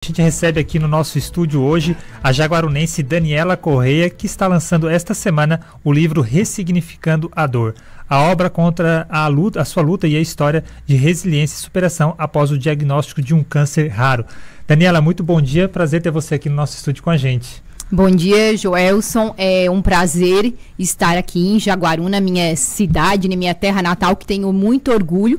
A gente recebe aqui no nosso estúdio hoje a jaguarunense Daniela Correia, que está lançando esta semana o livro Ressignificando a Dor. A obra conta a sua luta e a história de resiliência e superação após o diagnóstico de um câncer raro. Daniela, muito bom dia, prazer ter você aqui no nosso estúdio com a gente. Bom dia, Joelson. É um prazer estar aqui em Jaguaruna, minha cidade, na minha terra natal, que tenho muito orgulho.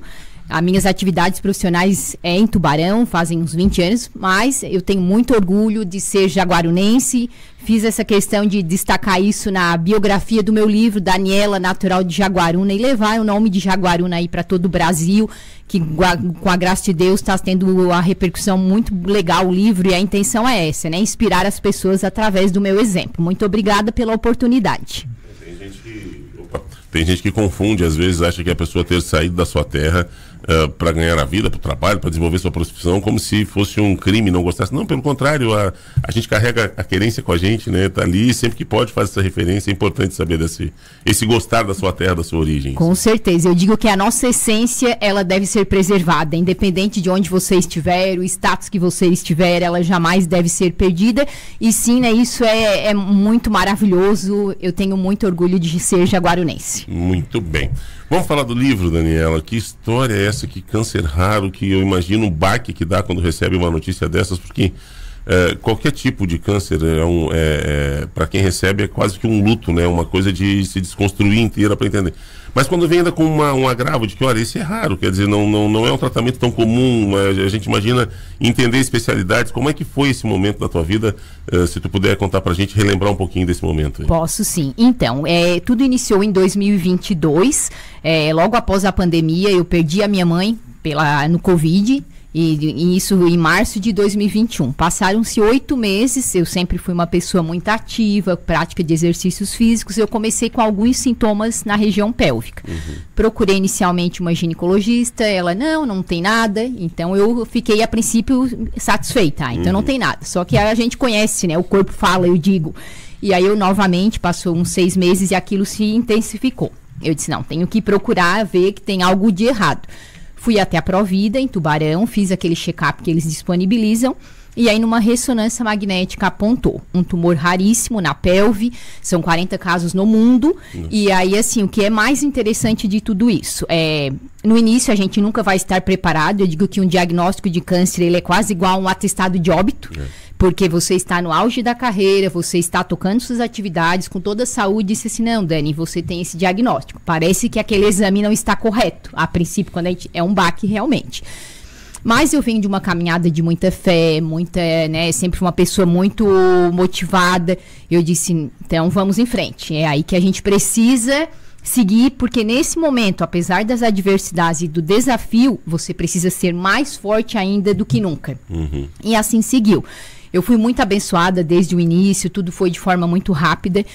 As minhas atividades profissionais é em Tubarão, fazem uns 20 anos, mas eu tenho muito orgulho de ser jaguarunense. Fiz essa questão de destacar isso na biografia do meu livro, Daniela, natural de Jaguaruna, e levar o nome de Jaguaruna aí para todo o Brasil, que com a graça de Deus está tendo uma repercussão muito legal o livro, e a intenção é essa, né? Inspirar as pessoas através do meu exemplo. Muito obrigada pela oportunidade. Tem gente que confunde, às vezes acha que a pessoa ter saído da sua terra para ganhar a vida, para o trabalho, para desenvolver sua profissão, como se fosse um crime, não gostasse. Não, pelo contrário, a gente carrega a querência com a gente, né? Tá ali, sempre que pode faz essa referência. É importante saber esse gostar da sua terra, da sua origem. Com certeza, eu digo que a nossa essência, ela deve ser preservada, independente de onde você estiver, o status que você estiver, ela jamais deve ser perdida. E sim, né, isso é muito maravilhoso. Eu tenho muito orgulho de ser jaguarunense. Muito bem. Vamos falar do livro, Daniela. Que história é essa? Que câncer raro, que eu imagino um baque que dá quando recebe uma notícia dessas, porque qualquer tipo de câncer, para quem recebe, é quase que um luto, né? Uma coisa de se desconstruir inteira para entender. Mas quando vem ainda com um agravo de que, olha, esse é raro, quer dizer, não é um tratamento tão comum, a gente imagina entender especialidades. Como é que foi esse momento da tua vida? Se tu puder contar pra gente, relembrar um pouquinho desse momento aí. Posso sim. Então, tudo iniciou em 2022, logo após a pandemia. Eu perdi a minha mãe no Covid, e isso em março de 2021. Passaram-se 8 meses, eu sempre fui uma pessoa muito ativa, prática de exercícios físicos. Eu comecei com alguns sintomas na região pélvica. Procurei inicialmente uma ginecologista, ela, não tem nada. Então eu fiquei a princípio satisfeita, então não tem nada. Só que a gente conhece, né? O corpo fala, eu digo. E aí eu novamente, passou uns 6 meses e aquilo se intensificou. Eu disse, não, tenho que procurar ver que tem algo de errado. Fui até a Provida, em Tubarão, fiz aquele check-up que eles disponibilizam, e aí numa ressonância magnética apontou um tumor raríssimo na pelve, são 40 casos no mundo. E aí, assim, o que é mais interessante de tudo isso, no início a gente nunca vai estar preparado. Eu digo que um diagnóstico de câncer, ele é quase igual a um atestado de óbito, porque você está no auge da carreira, você está tocando suas atividades com toda a saúde, e disse assim, não, Dani, você tem esse diagnóstico. Parece que aquele exame não está correto, a princípio, quando é um baque realmente. Mas eu venho de uma caminhada de muita fé, sempre uma pessoa muito motivada. Eu disse, então vamos em frente. É aí que a gente precisa seguir, porque nesse momento, apesar das adversidades e do desafio, você precisa ser mais forte ainda do que nunca. E assim seguiu. Eu fui muito abençoada desde o início, tudo foi de forma muito rápida.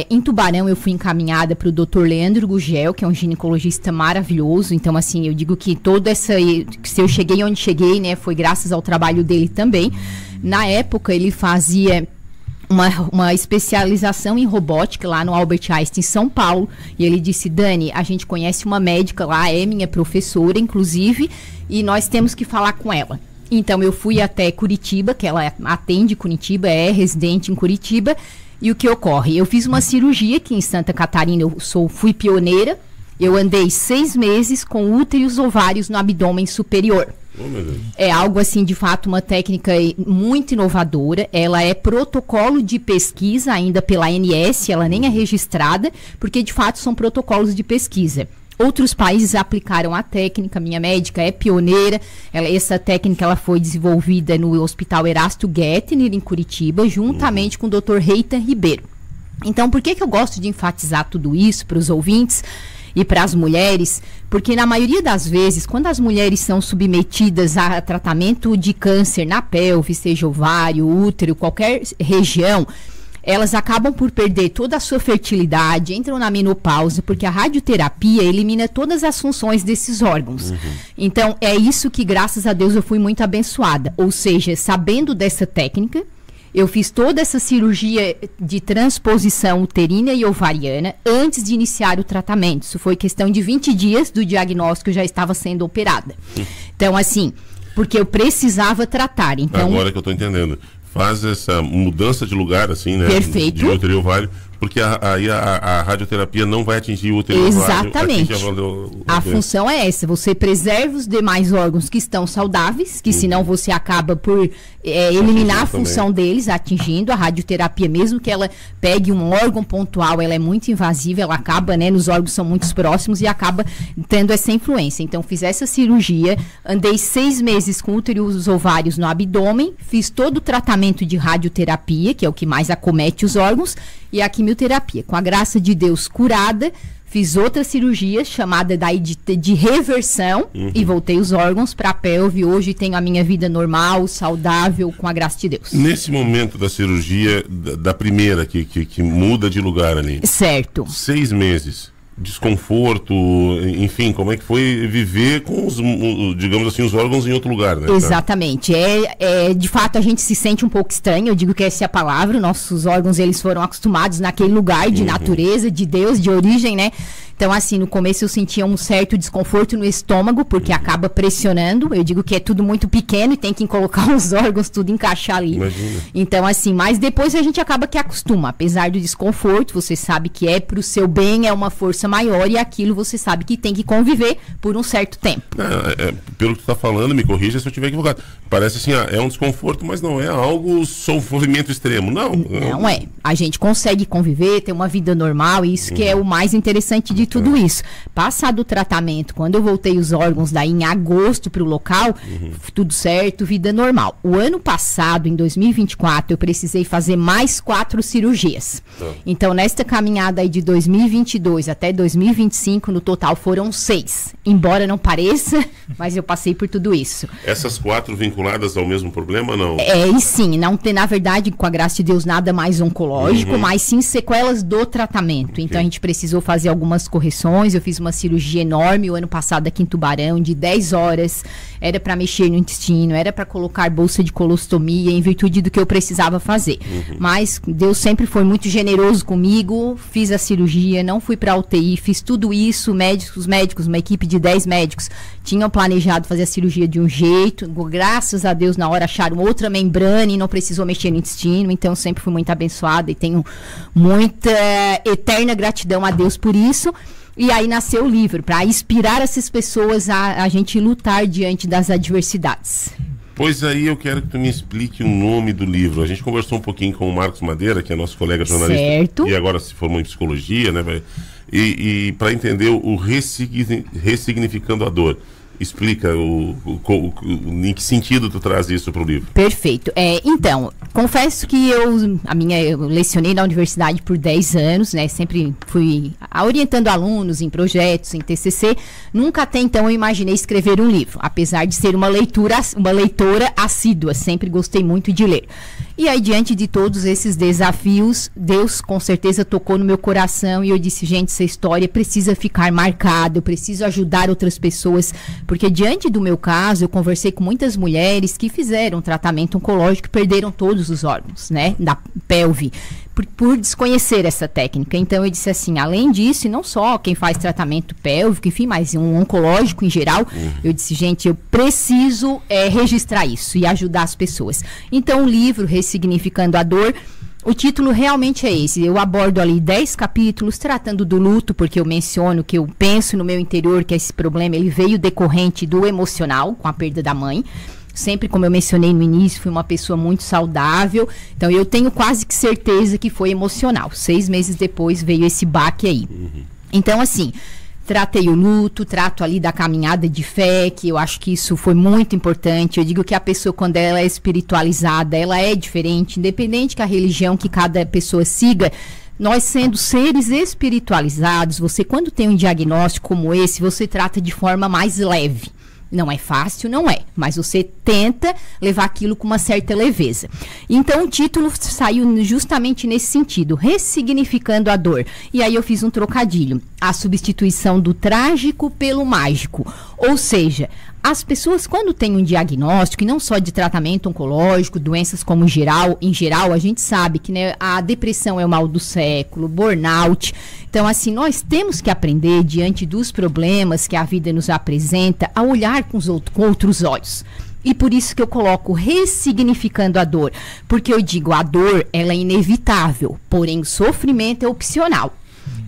Em Tubarão eu fui encaminhada para o Dr. Leandro Gugel, que é um ginecologista maravilhoso. Então, assim, eu digo que se eu cheguei onde cheguei, né, foi graças ao trabalho dele também. Na época, ele fazia uma especialização em robótica lá no Albert Einstein, em São Paulo. E ele disse, Dani, a gente conhece uma médica lá, é minha professora, inclusive, e nós temos que falar com ela. Então, eu fui até Curitiba, que ela atende Curitiba, é residente em Curitiba. E o que ocorre? Eu fiz uma cirurgia aqui em Santa Catarina, fui pioneira. Eu andei 6 meses com útero e os ovários no abdômen superior. Oh, meu Deus. É algo assim, de fato, uma técnica muito inovadora. Ela é protocolo de pesquisa ainda pela ANS, ela nem é registrada, porque de fato são protocolos de pesquisa. Outros países aplicaram a técnica, minha médica é pioneira. Essa técnica ela foi desenvolvida no Hospital Erasto Gettner, em Curitiba, juntamente com o Dr. Reitan Ribeiro. Então, por que eu gosto de enfatizar tudo isso para os ouvintes e para as mulheres? Porque na maioria das vezes, quando as mulheres são submetidas a tratamento de câncer na pelve, seja ovário, útero, qualquer região, elas acabam por perder toda a sua fertilidade, entram na menopausa, porque a radioterapia elimina todas as funções desses órgãos. Então, é isso que, graças a Deus, eu fui muito abençoada. Ou seja, sabendo dessa técnica, eu fiz toda essa cirurgia de transposição uterina e ovariana antes de iniciar o tratamento. Isso foi questão de 20 dias do diagnóstico, eu já estava sendo operada. Então, assim, Porque eu precisava tratar, então... Agora que eu estou entendendo. Faz essa mudança de lugar, assim, né? Perfeito. De útero e ovário, porque aí a radioterapia não vai atingir o útero e ovário. Exatamente. A função é essa, você preserva os demais órgãos que estão saudáveis, que senão você acaba por eliminar a função deles, atingindo a radioterapia, mesmo que ela pegue um órgão pontual, ela é muito invasiva, ela acaba, né, nos órgãos são muito próximos e acaba tendo essa influência. Então, fiz essa cirurgia, andei 6 meses com útero e os ovários no abdômen, fiz todo o tratamento de radioterapia, que é o que mais acomete os órgãos, e a quimioterapia. Com a graça de Deus, curada, fiz outra cirurgia chamada daí de reversão e voltei os órgãos para a pelve. Hoje tenho a minha vida normal, saudável, com a graça de Deus. Nesse momento da cirurgia, da primeira, que muda de lugar ali. Certo. 6 meses. Desconforto, enfim, como é que foi viver com os, digamos assim, os órgãos em outro lugar, né? Exatamente, de fato a gente se sente um pouco estranho, eu digo que essa é a palavra, nossos órgãos eles foram acostumados naquele lugar de natureza, de Deus, de origem, né? Então, assim, no começo eu sentia um certo desconforto no estômago, porque acaba pressionando. Eu digo que é tudo muito pequeno e tem que colocar os órgãos, tudo encaixar ali. Imagina. Então, assim, mas depois a gente acaba que acostuma. Apesar do desconforto, você sabe que é pro seu bem, é uma força maior e aquilo você sabe que tem que conviver por um certo tempo. Pelo que tu tá falando, me corrija se eu estiver equivocado. Parece assim, é um desconforto, mas não é algo sofrimento extremo. Não é. A gente consegue conviver, ter uma vida normal, e isso que é o mais interessante de tudo isso. Passado o tratamento, quando eu voltei os órgãos daí em agosto para o local, tudo certo, vida normal. O ano passado, em 2024, eu precisei fazer mais 4 cirurgias. Então, nesta caminhada aí de 2022 até 2025, no total foram 6. Embora não pareça, mas eu passei por tudo isso. Essas 4 vinculadas ao mesmo problema, não? E sim, não tem, na verdade, com a graça de Deus, nada mais oncológico, mas sim sequelas do tratamento. Então, a gente precisou fazer algumas correções. Eu fiz uma cirurgia enorme o ano passado aqui em Tubarão, de 10 horas. Era para mexer no intestino, era para colocar bolsa de colostomia, em virtude do que eu precisava fazer. Mas Deus sempre foi muito generoso comigo. Fiz a cirurgia, não fui para UTI, fiz tudo isso. Os médicos, uma equipe de 10 médicos, tinham planejado fazer a cirurgia de um jeito. Graças a Deus, na hora acharam outra membrana e não precisou mexer no intestino. Então, sempre fui muito abençoada e tenho muita eterna gratidão a Deus por isso. E aí nasceu o livro, para inspirar essas pessoas a gente lutar diante das adversidades. Pois aí eu quero que tu me explique o nome do livro. A gente conversou um pouquinho com o Marcos Madeira, que é nosso colega jornalista. Certo. E agora se formou em psicologia, né? E para entender o ressignificando a dor. Explica em que sentido tu traz isso para o livro. Perfeito. Então, confesso que eu lecionei na universidade por 10 anos, né? Sempre fui orientando alunos em projetos, em TCC. Nunca até então eu imaginei escrever um livro, apesar de ser uma leitora assídua. Sempre gostei muito de ler. E aí, diante de todos esses desafios, Deus com certeza tocou no meu coração e eu disse, gente, essa história precisa ficar marcada, eu preciso ajudar outras pessoas, porque diante do meu caso, eu conversei com muitas mulheres que fizeram tratamento oncológico e perderam todos os órgãos, né, da pelve, por desconhecer essa técnica. Então eu disse assim, além disso, e não só quem faz tratamento pélvico, enfim, mas um oncológico em geral, eu disse, gente, eu preciso registrar isso e ajudar as pessoas. Então o livro Ressignificando a Dor, o título realmente é esse. Eu abordo ali 10 capítulos tratando do luto, porque eu menciono que eu penso no meu interior que esse problema ele veio decorrente do emocional, com a perda da mãe. Sempre, como eu mencionei no início, fui uma pessoa muito saudável. Então, eu tenho quase que certeza que foi emocional. 6 meses depois veio esse baque aí. Então, assim, tratei o luto, trato ali da caminhada de fé, que eu acho que isso foi muito importante. Eu digo que a pessoa, quando ela é espiritualizada, ela é diferente, independente que a religião que cada pessoa siga. Nós sendo seres espiritualizados, você quando tem um diagnóstico como esse, você trata de forma mais leve. Não é fácil, não é, mas você tenta levar aquilo com uma certa leveza. Então o título saiu justamente nesse sentido, ressignificando a dor. E aí eu fiz um trocadilho, a substituição do trágico pelo mágico. Ou seja, as pessoas quando têm um diagnóstico, e não só de tratamento oncológico, doenças como em geral, a gente sabe que, né, a depressão é o mal do século, burnout. Então, assim, nós temos que aprender, diante dos problemas que a vida nos apresenta, a olhar com outros olhos. E por isso que eu coloco ressignificando a dor. Porque eu digo, a dor, ela é inevitável, porém o sofrimento é opcional.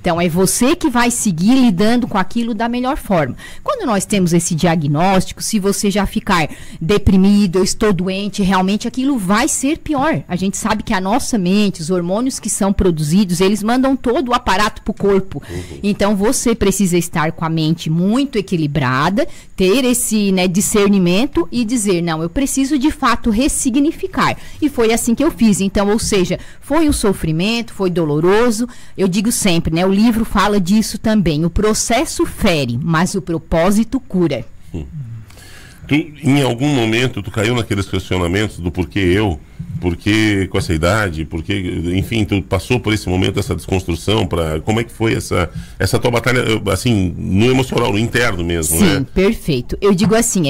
Então, é você que vai seguir lidando com aquilo da melhor forma. Quando nós temos esse diagnóstico, se você já ficar deprimido, eu estou doente, realmente aquilo vai ser pior. A gente sabe que a nossa mente, os hormônios que são produzidos, eles mandam todo o aparato para o corpo. Então, você precisa estar com a mente muito equilibrada, ter esse, né, discernimento e dizer, não, eu preciso de fato ressignificar. E foi assim que eu fiz. Então, ou seja, foi um sofrimento, foi doloroso. Eu digo sempre, né, o livro fala disso também. O processo fere, mas o propósito cura. Tu, em algum momento, tu caiu naqueles questionamentos do porquê eu, porquê com essa idade, porquê, enfim, tu passou por esse momento, essa desconstrução, como é que foi essa tua batalha, assim, no emocional, no interno mesmo, Sim, né? Perfeito. Eu digo assim,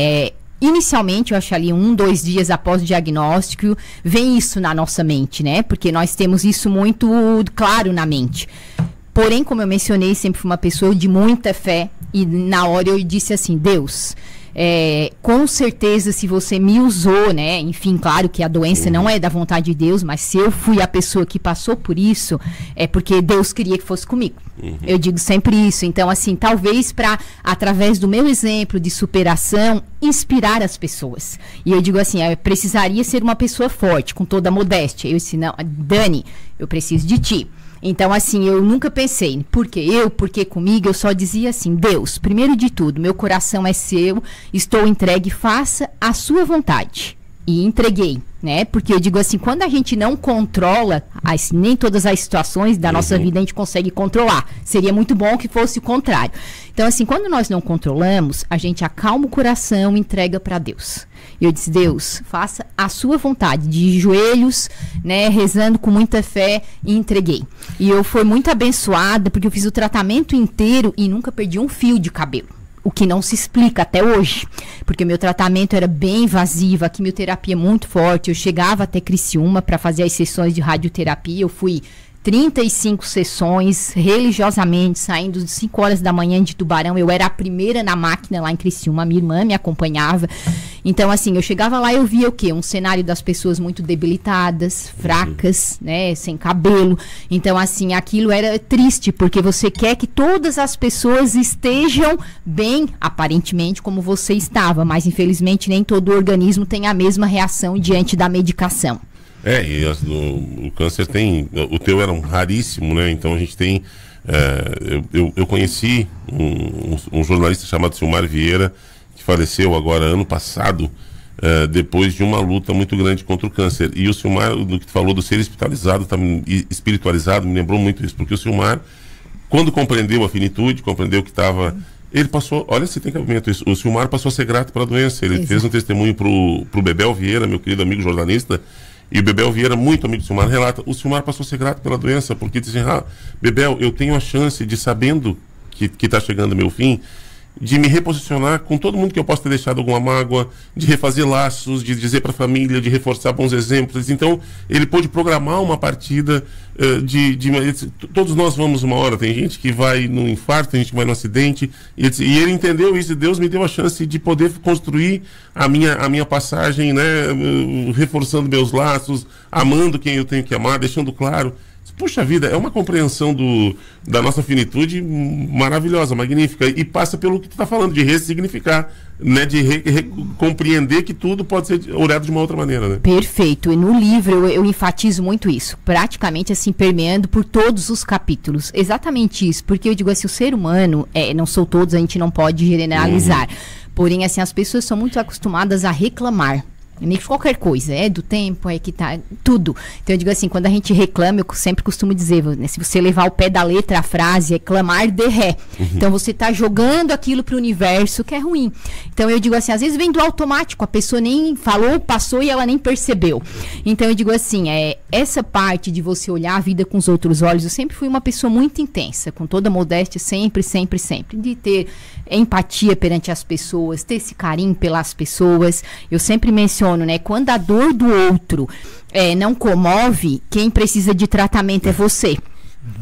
inicialmente, eu acho ali 1-2 dias após o diagnóstico, vem isso na nossa mente, né? Porque nós temos isso muito claro na mente. Porém, como eu mencionei, sempre fui uma pessoa de muita fé. E na hora eu disse assim, Deus, com certeza se você me usou, né? Enfim, claro que a doença não é da vontade de Deus, mas se eu fui a pessoa que passou por isso, é porque Deus queria que fosse comigo. Eu digo sempre isso. Então, assim, talvez para, através do meu exemplo de superação, inspirar as pessoas. E eu digo assim, eu precisaria ser uma pessoa forte, com toda a modéstia. Eu disse, não, Dani, eu preciso de ti. Então, assim, eu nunca pensei, por que comigo? Eu só dizia assim, Deus, primeiro de tudo, meu coração é seu, estou entregue, faça a sua vontade. E entreguei, né? Porque eu digo assim, quando a gente não controla, nem todas as situações da nossa vida a gente consegue controlar. Seria muito bom que fosse o contrário. Então, assim, quando nós não controlamos, a gente acalma o coração e entrega para Deus. Eu disse, Deus, faça a sua vontade, de joelhos, né, rezando com muita fé, e entreguei. E eu fui muito abençoada, porque eu fiz o tratamento inteiro e nunca perdi um fio de cabelo. O que não se explica até hoje, porque meu tratamento era bem invasivo, a quimioterapia muito forte. Eu chegava até Criciúma para fazer as sessões de radioterapia, eu fui 35 sessões, religiosamente, saindo de 5 horas da manhã de Tubarão. Eu era a primeira na máquina lá em Criciúma, minha irmã me acompanhava. Então, assim, eu chegava lá e eu via o quê? Um cenário das pessoas muito debilitadas, fracas, né, sem cabelo. Então, assim, aquilo era triste, porque você quer que todas as pessoas estejam bem, aparentemente, como você estava. Mas, infelizmente, nem todo organismo tem a mesma reação diante da medicação. E o câncer tem, o teu era um raríssimo, né? Então a gente tem, eu conheci um jornalista chamado Silmar Vieira, que faleceu agora ano passado, depois de uma luta muito grande contra o câncer. E o Silmar, do que tu falou do ser espiritualizado, me lembrou muito isso, porque o Silmar, quando compreendeu a finitude, compreendeu que estava... Ele passou, olha se tem cabimento isso, o Silmar passou a ser grato pela doença. Ele fez um testemunho pro Bebel Vieira, meu querido amigo jornalista. E o Bebel Vieira, muito amigo do Silmar, relata, o Silmar passou a ser grato pela doença, porque dizem, Bebel, eu tenho a chance de, sabendo que está chegando o meu fim, de me reposicionar com todo mundo que eu possa ter deixado alguma mágoa, de refazer laços, de dizer para a família, de reforçar bons exemplos. Então, ele pôde programar uma partida todos nós vamos uma hora, tem gente que vai num infarto, tem gente que vai num acidente, e ele entendeu isso, e Deus me deu a chance de poder construir a minha passagem, né, reforçando meus laços, amando quem eu tenho que amar, deixando claro. Puxa vida, é uma compreensão da nossa finitude maravilhosa, magnífica, e passa pelo que tu está falando, de ressignificar, né, de compreender que tudo pode ser olhado de uma outra maneira, né? Perfeito, e no livro eu enfatizo muito isso, praticamente assim, permeando por todos os capítulos, exatamente isso, porque eu digo assim, o ser humano, não sou todos, a gente não pode generalizar, porém assim, as pessoas são muito acostumadas a reclamar, nem qualquer coisa, do tempo, que tá, tudo. Então eu digo assim, quando a gente reclama, eu sempre costumo dizer, né, se você levar ao pé da letra a frase, é clamar de ré. Então você tá jogando aquilo pro universo, que é ruim. Então eu digo assim, às vezes vem do automático, a pessoa nem falou, passou e ela nem percebeu. Então eu digo assim, essa parte de você olhar a vida com os outros olhos, eu sempre fui uma pessoa muito intensa, com toda modéstia, sempre, de ter empatia perante as pessoas, ter esse carinho pelas pessoas. Eu sempre menciono, né, quando a dor do outro não comove, quem precisa de tratamento é você.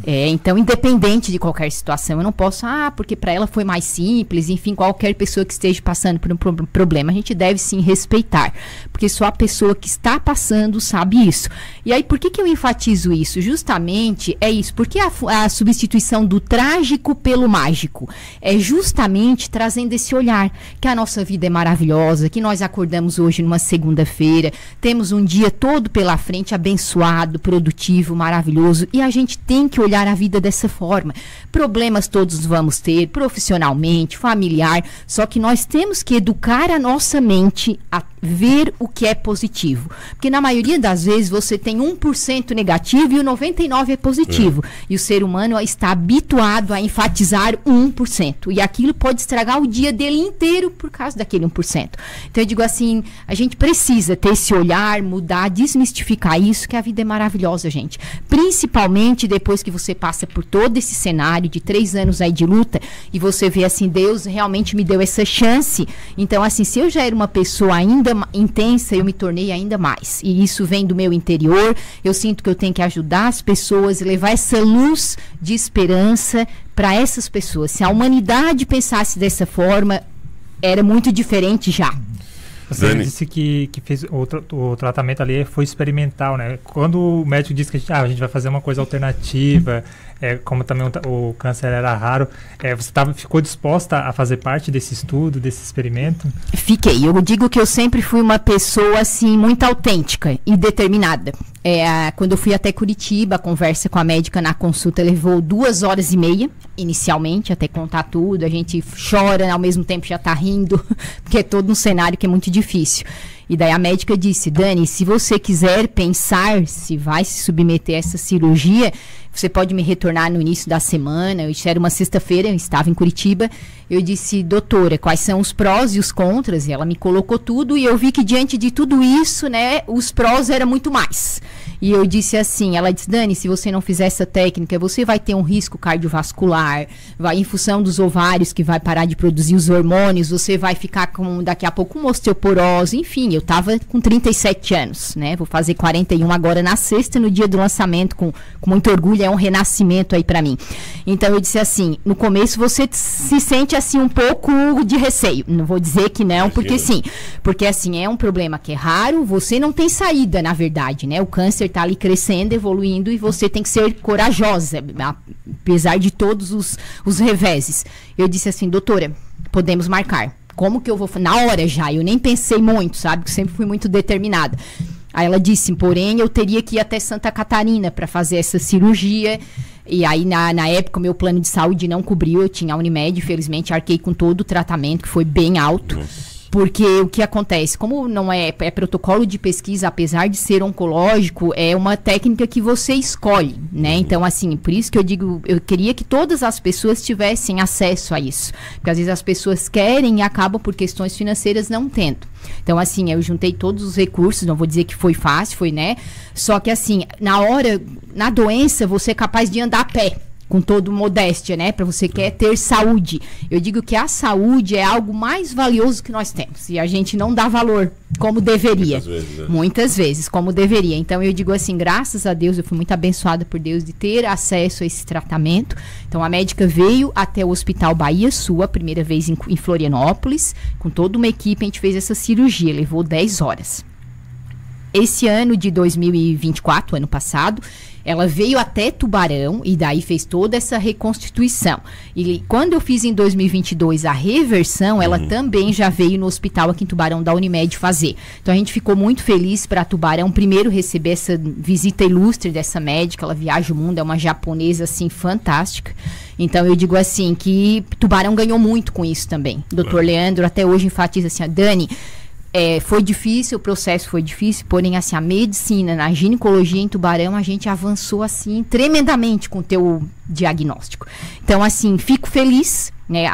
Então, independente de qualquer situação, eu não posso, porque para ela foi mais simples, enfim, qualquer pessoa que esteja passando por um problema, a gente deve sim respeitar, porque só a pessoa que está passando sabe isso. E aí, por que eu enfatizo isso? Justamente é isso, porque a substituição do trágico pelo mágico é justamente trazendo esse olhar, que a nossa vida é maravilhosa, que nós acordamos hoje numa segunda-feira, temos um dia todo pela frente, abençoado, produtivo, maravilhoso, e a gente tem que olhar a vida dessa forma. Problemas todos vamos ter, profissionalmente, familiar, só que nós temos que educar a nossa mente a ver o que é positivo. Porque na maioria das vezes você tem 1% negativo e o 99% é positivo. E o ser humano está habituado a enfatizar 1%. E aquilo pode estragar o dia dele inteiro por causa daquele 1%. Então eu digo assim, a gente precisa ter esse olhar, mudar, desmistificar isso, que a vida é maravilhosa, gente. Principalmente depois que você passa por todo esse cenário de 3 anos aí de luta e você vê assim, Deus realmente me deu essa chance. Então assim, se eu já era uma pessoa ainda intensa, eu me tornei ainda mais. E isso vem do meu interior. Eu sinto que eu tenho que ajudar as pessoas e levar essa luz de esperança para essas pessoas. Se a humanidade pensasse dessa forma, era muito diferente já. Você disse que fez o tratamento ali foi experimental, né? Quando o médico disse que a gente vai fazer uma coisa alternativa, como também o câncer era raro, você ficou disposta a fazer parte desse estudo, desse experimento? Fiquei. Eu digo que eu sempre fui uma pessoa assim muito autêntica e determinada. Quando eu fui até Curitiba, a conversa com a médica na consulta levou 2h30 inicialmente, até contar tudo. A gente chora, ao mesmo tempo já tá rindo, porque é todo um cenário que é muito difícil. E daí a médica disse, Dani, se você quiser pensar se vai se submeter a essa cirurgia, você pode me retornar no início da semana. Isso era uma sexta-feira, eu estava em Curitiba. Eu disse, doutora, quais são os prós e os contras? E ela me colocou tudo e eu vi que diante de tudo isso, né, os prós eram muito mais. E eu disse assim, ela disse, Dani, se você não fizer essa técnica, você vai ter um risco cardiovascular, em função dos ovários que vai parar de produzir os hormônios, você vai ficar com, daqui a pouco, uma osteoporose, enfim, eu estava com 37 anos, né, vou fazer 41 agora na sexta, no dia do lançamento, com muito orgulho, é um renascimento aí pra mim. Então eu disse assim, no começo você se sente assim um pouco de receio, não vou dizer que não, porque sim, porque assim, é um problema que é raro, você não tem saída, na verdade, né, o câncer tá ali crescendo, evoluindo e você tem que ser corajosa, apesar de todos os reveses. Eu disse assim, doutora, podemos marcar. Como que eu vou? Na hora já, eu nem pensei muito, sabe? Porque sempre fui muito determinada. Aí ela disse, porém, eu teria que ir até Santa Catarina para fazer essa cirurgia. E aí, na época, o meu plano de saúde não cobriu. Eu tinha a Unimed, infelizmente, arquei com todo o tratamento, que foi bem alto. Nossa. Porque o que acontece? Como não é protocolo de pesquisa, apesar de ser oncológico, é uma técnica que você escolhe, né? Então, assim, por isso que eu digo, eu queria que todas as pessoas tivessem acesso a isso. Porque às vezes as pessoas querem e acabam por questões financeiras não tendo. Então, assim, eu juntei todos os recursos, não vou dizer que foi fácil, foi, né? Só que, assim, na doença, você é capaz de andar a pé. Com toda modéstia, né? Para você quer ter saúde. Eu digo que a saúde é algo mais valioso que nós temos. E a gente não dá valor como deveria. Muitas vezes, né? Muitas vezes, como deveria. Então, eu digo assim, graças a Deus, eu fui muito abençoada por Deus de ter acesso a esse tratamento. Então, a médica veio até o Hospital Bahia Sul, a primeira vez em Florianópolis. Com toda uma equipe, a gente fez essa cirurgia. Levou 10 horas. Esse ano de 2024, ano passado, ela veio até Tubarão e daí fez toda essa reconstituição. E quando eu fiz em 2022 a reversão, ela também já veio no hospital aqui em Tubarão da Unimed fazer. Então a gente ficou muito feliz para Tubarão primeiro receber essa visita ilustre dessa médica. Ela viaja o mundo, é uma japonesa assim fantástica. Então eu digo assim que Tubarão ganhou muito com isso também. O Dr. Leandro até hoje enfatiza assim, Dani, foi difícil, o processo foi difícil, porém assim, a medicina, na ginecologia em Tubarão, a gente avançou assim tremendamente com o teu diagnóstico. Então, assim, fico feliz, né,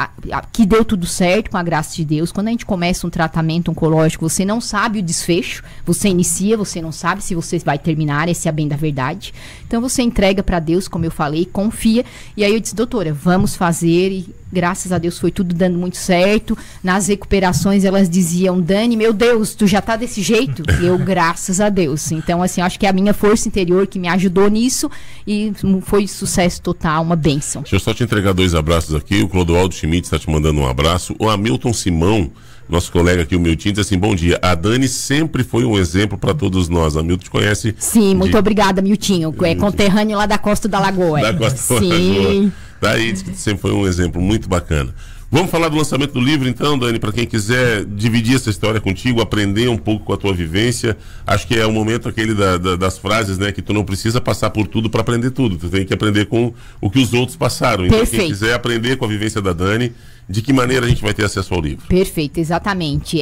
que deu tudo certo com a graça de Deus. Quando a gente começa um tratamento oncológico, você não sabe o desfecho, você inicia, você não sabe se você vai terminar, esse é bem da verdade. Então você entrega para Deus, como eu falei, confia. E aí eu disse, doutora, vamos fazer, e graças a Deus foi tudo dando muito certo. Nas recuperações elas diziam, Dani, meu Deus, tu já tá desse jeito? E eu, graças a Deus. Então, assim, acho que é a minha força interior que me ajudou nisso e foi sucesso total, uma bênção. Deixa eu só te entregar 2 abraços aqui. O Clodoaldo Schmidt está te mandando um abraço. O Hamilton Simão, nosso colega aqui, o Milton, diz assim, bom dia, a Dani sempre foi um exemplo para todos nós. A Milton te conhece? Sim, muito obrigada, Miltinho. É conterrâneo lá da Costa da Lagoa. Da Costa da Lagoa. Daí diz que sempre foi um exemplo muito bacana. Vamos falar do lançamento do livro então, Dani, para quem quiser dividir essa história contigo, aprender um pouco com a tua vivência. Acho que é o momento aquele das frases, né, que tu não precisa passar por tudo para aprender tudo, tu tem que aprender com o que os outros passaram. Então, perfeito. Quem quiser aprender com a vivência da Dani, de que maneira a gente vai ter acesso ao livro? Perfeito, exatamente.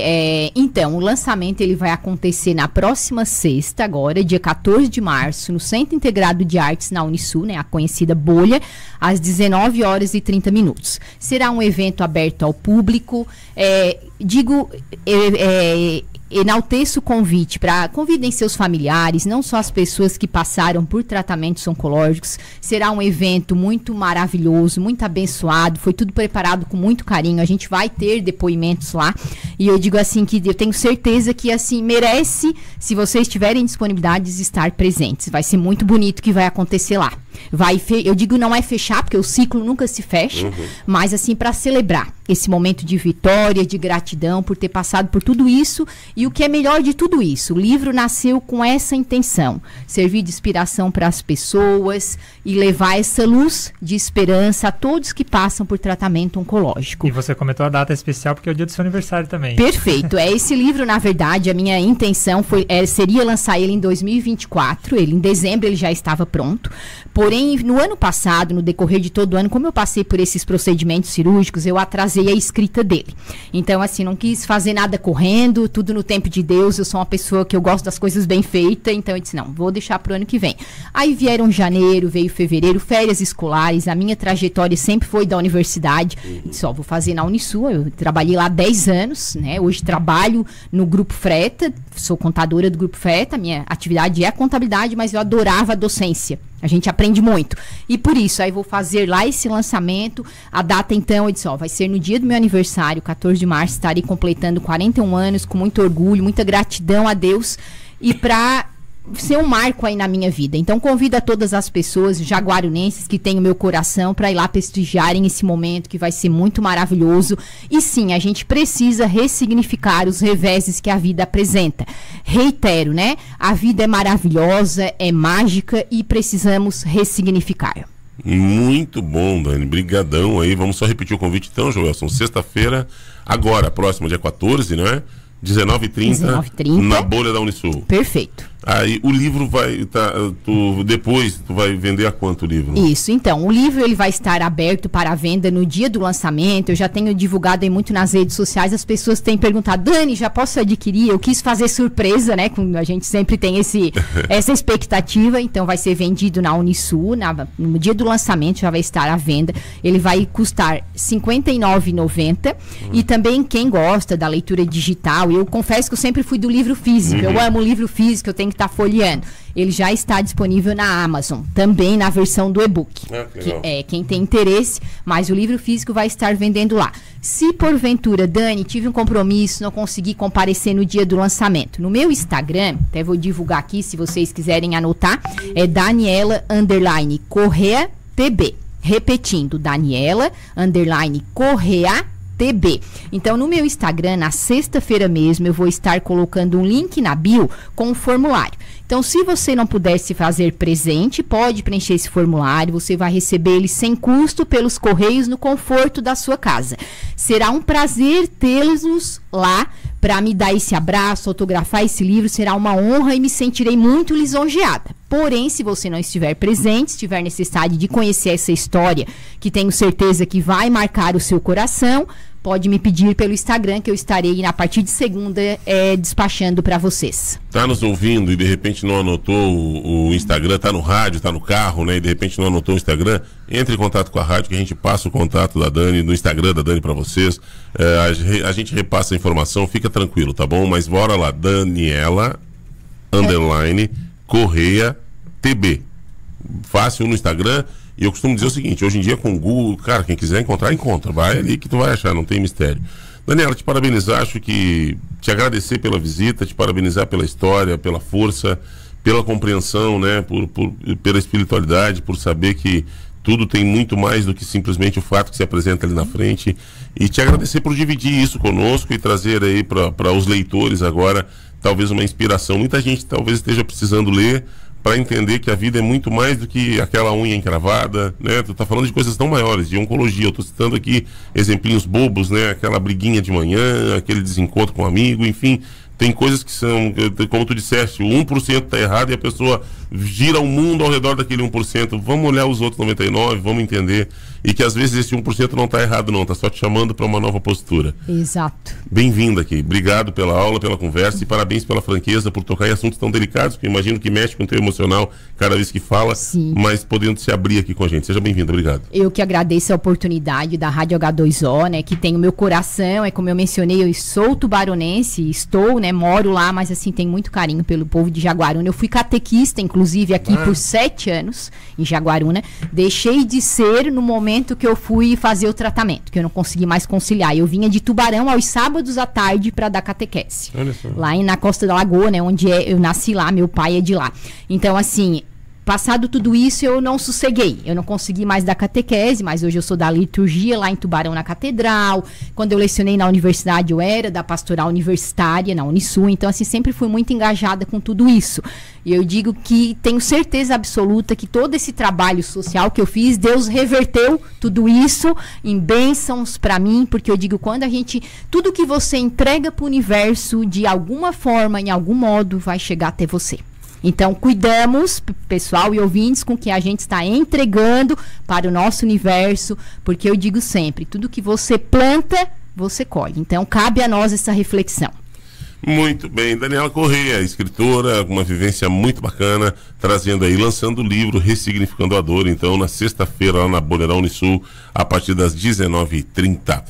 Então, o lançamento ele vai acontecer na próxima sexta, agora, dia 14 de março, no Centro Integrado de Artes na Unisul, né, a conhecida Bolha, às 19h30. Será um evento aberto ao público. Enalteço o convite para convidem seus familiares, não só as pessoas que passaram por tratamentos oncológicos. Será um evento muito maravilhoso, muito abençoado, foi tudo preparado com muito carinho. A gente vai ter depoimentos lá e eu digo assim que eu tenho certeza que assim merece, se vocês tiverem disponibilidade, estar presentes. Vai ser muito bonito o que vai acontecer lá. Eu digo não é fechar, porque o ciclo nunca se fecha, mas assim para celebrar esse momento de vitória, de gratidão por ter passado por tudo isso. E o que é melhor de tudo isso, o livro nasceu com essa intenção, servir de inspiração para as pessoas e levar essa luz de esperança a todos que passam por tratamento oncológico. E você comentou a data especial porque é o dia do seu aniversário também. Perfeito, esse livro, na verdade, a minha intenção seria lançar ele em 2024, em dezembro ele já estava pronto, porém no ano passado, no decorrer de todo o ano, como eu passei por esses procedimentos cirúrgicos, eu atrasei a escrita dele. Então, assim, não quis fazer nada correndo, tudo no tempo de Deus. Eu sou uma pessoa que eu gosto das coisas bem feitas, então eu disse, não, vou deixar pro ano que vem. Aí vieram janeiro, veio fevereiro, férias escolares, a minha trajetória sempre foi da universidade. Eu disse, vou fazer na Unisul, eu trabalhei lá 10 anos, né? Hoje trabalho no Grupo Freta, sou contadora do Grupo Freta, minha atividade é a contabilidade, mas eu adorava a docência. A gente aprende muito. E por isso, aí vou fazer lá esse lançamento. A data, então, eu disse, vai ser no dia do meu aniversário, 14 de março, estarei completando 41 anos, com muito orgulho, muita gratidão a Deus. E para ser um marco aí na minha vida. Então, convido a todas as pessoas jaguarunenses que têm o meu coração para ir lá prestigiarem esse momento que vai ser muito maravilhoso. E sim, a gente precisa ressignificar os reveses que a vida apresenta. Reitero, né? A vida é maravilhosa, é mágica e precisamos ressignificar. Muito bom, Dani. Brigadão aí. Vamos só repetir o convite então, Joelson. Sexta-feira, agora, próximo dia 14, não é? 19h30 na Bolha da Unisul. Perfeito. Aí o livro vai depois tu vai vender a quanto o livro? Isso, então, o livro ele vai estar aberto para venda no dia do lançamento. Eu já tenho divulgado aí muito nas redes sociais, as pessoas têm perguntado, Dani, já posso adquirir? Eu quis fazer surpresa, né? A gente sempre tem essa expectativa, então vai ser vendido na Unisul, no dia do lançamento já vai estar à venda. Ele vai custar R$ 59,90 e também quem gosta da leitura digital, eu confesso que eu sempre fui do livro físico, eu amo o livro físico, eu tenho que estar folheando. Ele já está disponível na Amazon, também na versão do e-book. Quem tem interesse, mas o livro físico vai estar vendendo lá. Se porventura, Dani, tive um compromisso, não consegui comparecer no dia do lançamento, no meu Instagram, até vou divulgar aqui se vocês quiserem anotar, é Daniela_Correa TB. Repetindo, Daniela_Correa TB. Então, no meu Instagram, na sexta-feira mesmo, eu vou estar colocando um link na bio com um formulário. Então, se você não puder se fazer presente, pode preencher esse formulário, você vai receber ele sem custo pelos correios no conforto da sua casa. Será um prazer tê-los lá para me dar esse abraço, autografar esse livro, será uma honra e me sentirei muito lisonjeada. Porém, se você não estiver presente, se tiver necessidade de conhecer essa história, que tenho certeza que vai marcar o seu coração, pode me pedir pelo Instagram, que eu estarei, a partir de segunda, despachando para vocês. Tá nos ouvindo e de repente não anotou o Instagram, tá no rádio, tá no carro, né? E de repente não anotou o Instagram, entre em contato com a rádio, que a gente passa o contato da Dani, no Instagram da Dani para vocês. A gente repassa a informação, fica tranquilo, tá bom? Mas bora lá, Daniela _Correia TB. Fácil no Instagram. E eu costumo dizer o seguinte, hoje em dia com o Google, cara, quem quiser encontrar, encontra. Vai ali que tu vai achar, não tem mistério. Daniela, te parabenizar, acho que te agradecer pela visita, te parabenizar pela história, pela força, pela compreensão, né, pela espiritualidade, por saber que tudo tem muito mais do que simplesmente o fato que se apresenta ali na frente, e te agradecer por dividir isso conosco e trazer aí para os leitores agora, talvez uma inspiração. Muita gente talvez esteja precisando ler para entender que a vida é muito mais do que aquela unha encravada, né? Tu tá falando de coisas tão maiores, de oncologia. Eu tô citando aqui exemplinhos bobos, né? Aquela briguinha de manhã, aquele desencontro com um amigo, enfim. Tem coisas que são, como tu disseste, o 1% tá errado e a pessoa gira o mundo ao redor daquele 1%. Vamos olhar os outros 99%, vamos entender. E que às vezes esse 1% não tá errado não, tá só te chamando para uma nova postura. Exato. Bem-vinda aqui. Obrigado pela aula, pela conversa e parabéns pela franqueza por tocar em assuntos tão delicados, que eu imagino que mexe com o teu emocional cada vez que fala. Sim. Mas podendo se abrir aqui com a gente. Seja bem-vinda, obrigado. Eu que agradeço a oportunidade da Rádio H2O, né, que tem o meu coração, como eu mencionei, eu sou tubaronense, estou, né, moro lá, mas assim, tenho muito carinho pelo povo de Jaguaruna. Eu fui catequista, inclusive, aqui por 7 anos, em Jaguaruna. Deixei de ser no momento que eu fui fazer o tratamento, que eu não consegui mais conciliar. Eu vinha de Tubarão aos sábados à tarde para dar catequese. Lá na Costa da Lagoa, né, onde eu nasci lá, meu pai é de lá. Então, assim, passado tudo isso, eu não sosseguei. Eu não consegui mais dar catequese, mas hoje eu sou da liturgia lá em Tubarão, na Catedral. Quando eu lecionei na universidade, eu era da pastoral universitária, na Unisul. Então, assim, sempre fui muito engajada com tudo isso. E eu digo que tenho certeza absoluta que todo esse trabalho social que eu fiz, Deus reverteu tudo isso em bênçãos para mim, porque eu digo, quando a gente, tudo que você entrega para o universo, de alguma forma, em algum modo, vai chegar até você. Então, cuidamos, pessoal e ouvintes, com o que a gente está entregando para o nosso universo, porque eu digo sempre, tudo que você planta, você colhe. Então, cabe a nós essa reflexão. Muito bem, Daniela Correia, escritora, uma vivência muito bacana, trazendo aí, lançando o livro Ressignificando a Dor, então, na sexta-feira, lá na Boleirão Unisul, a partir das 19h30.